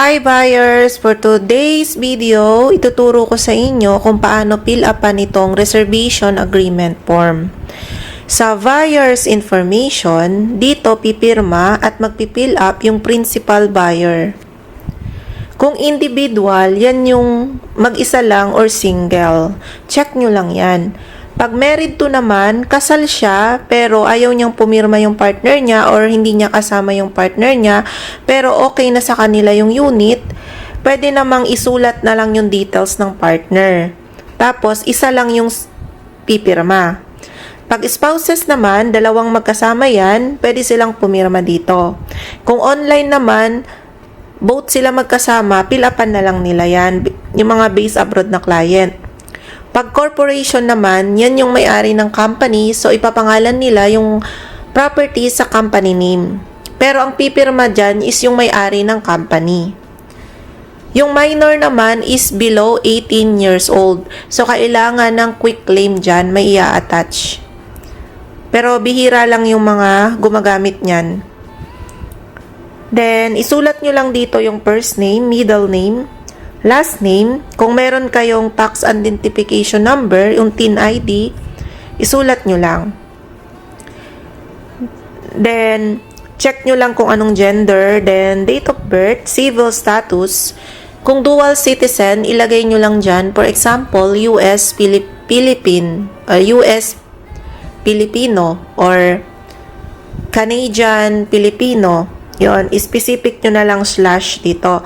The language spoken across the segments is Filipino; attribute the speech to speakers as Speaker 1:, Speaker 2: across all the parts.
Speaker 1: Hi buyers! For today's video, ituturo ko sa inyo kung paano fill upan itong reservation agreement form. Sa buyer's information, dito pipirma at magpipill up yung principal buyer. Kung individual, yan yung mag-isa lang or single. Check nyo lang yan. Pag married to naman, kasal siya pero ayaw niyang pumirma yung partner niya or hindi niya kasama yung partner niya pero okay na sa kanila yung unit, pwede namang isulat na lang yung details ng partner. Tapos, isa lang yung pipirma. Pag spouses naman, dalawang magkasama yan, pwede silang pumirma dito. Kung online naman, both sila magkasama, fill upan na lang nila yan, yung mga based abroad na client. Pag corporation naman, yan yung may-ari ng company, so ipapangalan nila yung property sa company name. Pero ang pipirma dyan is yung may-ari ng company. Yung minor naman is below 18 years old. So kailangan ng quick claim dyan, may i-attach. Pero bihira lang yung mga gumagamit nyan. Then, isulat nyo lang dito yung first name, middle name, last name. Kung meron kayong tax identification number, yung TIN ID, isulat nyo lang. Then, check nyo lang kung anong gender. Then, date of birth, civil status. Kung dual citizen, ilagay nyo lang dyan. For example, US Filipino or Canadian Filipino. Yon, specific nyo na lang / dito.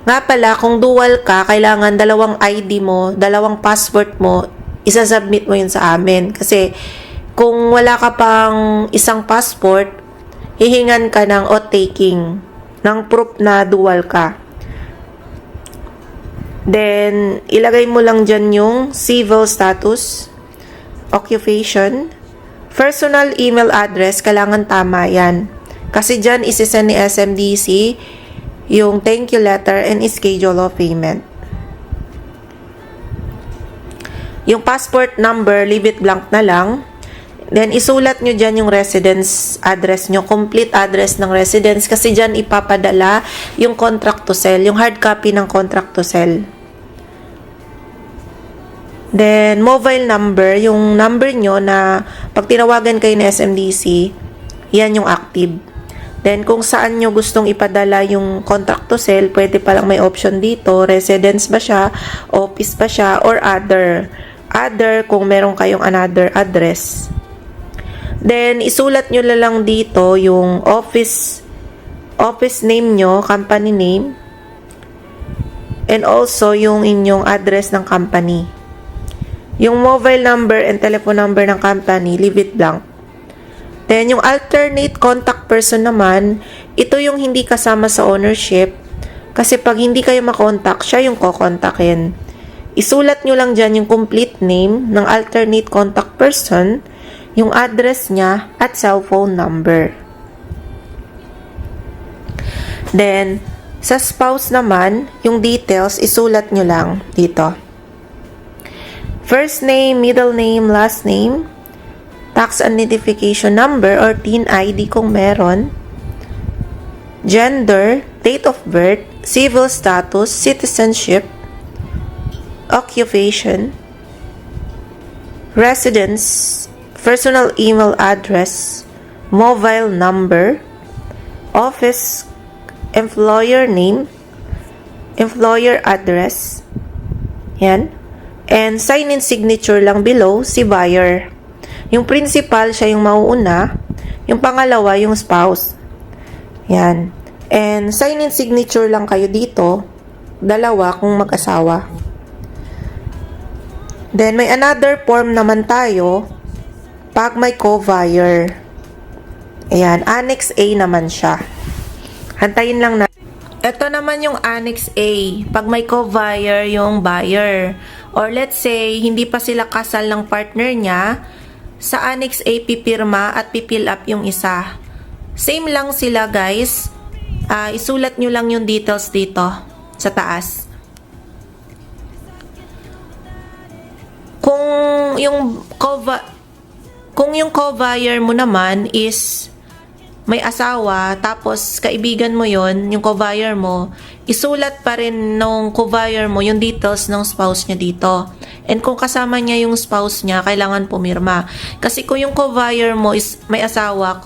Speaker 1: Nga pala, kung dual ka, kailangan dalawang ID mo, dalawang passport mo, isasubmit mo yun sa amin. Kasi, kung wala ka pang isang passport, hihingan ka ng oath-taking, ng proof na dual ka. Then, ilagay mo lang dyan yung civil status, occupation, personal email address, kailangan tama yan. Kasi dyan, isisend ni SMDC yung thank you letter and schedule of payment. Yung passport number, leave it blank na lang. Then, isulat nyo dyan yung residence address nyo, complete address ng residence, kasi dyan ipapadala yung contract to sell, yung hard copy ng contract to sell. Then, mobile number, yung number nyo na pag tinawagan kayo ng SMDC, yan yung active. Then, kung saan nyo gustong ipadala yung contract to sell, pwede palang may option dito, residence ba siya, office ba siya, or other. Other, kung meron kayong another address. Then, isulat nyo lang dito yung office name nyo, company name, and also yung inyong address ng company. Yung mobile number and telephone number ng company, leave it blank. Then, yung alternate contact person naman, ito yung hindi kasama sa ownership. Kasi pag hindi kayo makontak, siya yung kokontakin. Isulat nyo lang dyan yung complete name ng alternate contact person, yung address niya, at cellphone number. Then, sa spouse naman, yung details, isulat nyo lang dito. First name, middle name, last name, tax identification number or TIN ID kung meron, gender, date of birth, civil status, citizenship, occupation, residence, personal email address, mobile number, office, employer name, employer address, yan, and sign-in signature lang below si buyer. Yung principal, siya yung mauuna. Yung pangalawa, yung spouse. Yan. And sign-in signature lang kayo dito. Dalawa kung mag-asawa. Then, may another form naman tayo pag may co-buyer. Ayan. Annex A naman siya. Hantayin lang na. Ito naman yung Annex A. Pag may co-buyer yung buyer. Or let's say, hindi pa sila kasal ng partner niya, sa Annex A pipirma at pipill up yung isa. Same lang sila guys. Isulat nyo lang yung details dito sa taas. Kung yung co-buyer mo naman is may asawa, tapos kaibigan mo yon, yung co-buyer mo, isulat pa rin nung co-buyer mo yung details ng spouse niya dito. And kung kasama niya yung spouse niya, kailangan pumirma. Kasi kung yung co-buyer mo is may asawa,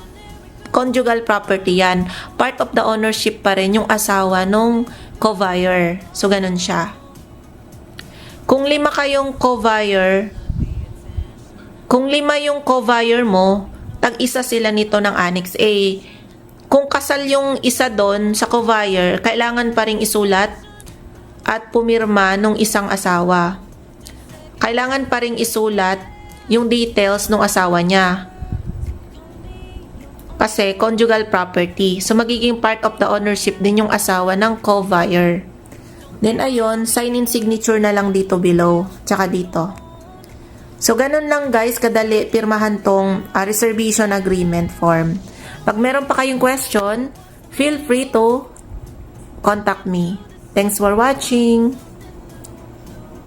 Speaker 1: conjugal property yan. Part of the ownership pa rin yung asawa nung co-buyer. So, ganun siya. Kung 5 kayong co-buyer, kung 5 yung co-buyer mo, tag-isa sila nito ng Annex A. Kung kasal yung isa doon sa co-buyer, kailangan pa rin isulat at pumirma nung isang asawa. Kailangan pa rin isulat yung details ng asawa niya. Kasi conjugal property. So, magiging part of the ownership din yung asawa ng co-buyer. Then, ayun, sign in signature na lang dito below. Tsaka dito. So, ganun lang guys, kadali pirmahan tong reservation agreement form. Pag meron pa kayong question, feel free to contact me. Thanks for watching!